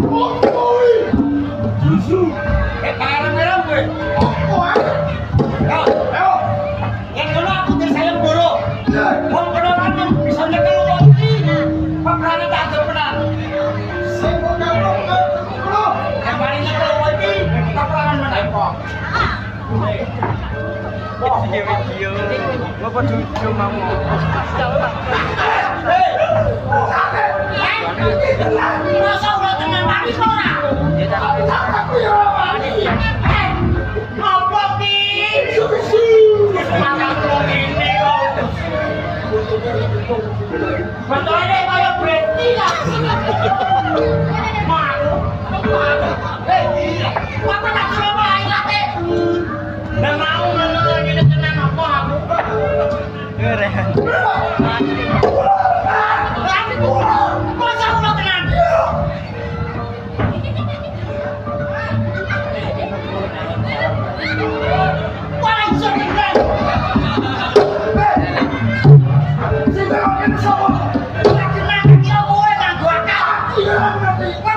Video apa cucu mau masa udah tenang lagi ora aku ya apa ki ini betulnya kayak berhenti lah malu apa tak coba ilate nggak mau lagi tenang apa aku keren masa udah tenang paling sering kan si berapa ini sama tenang dia boleh nggak gua kau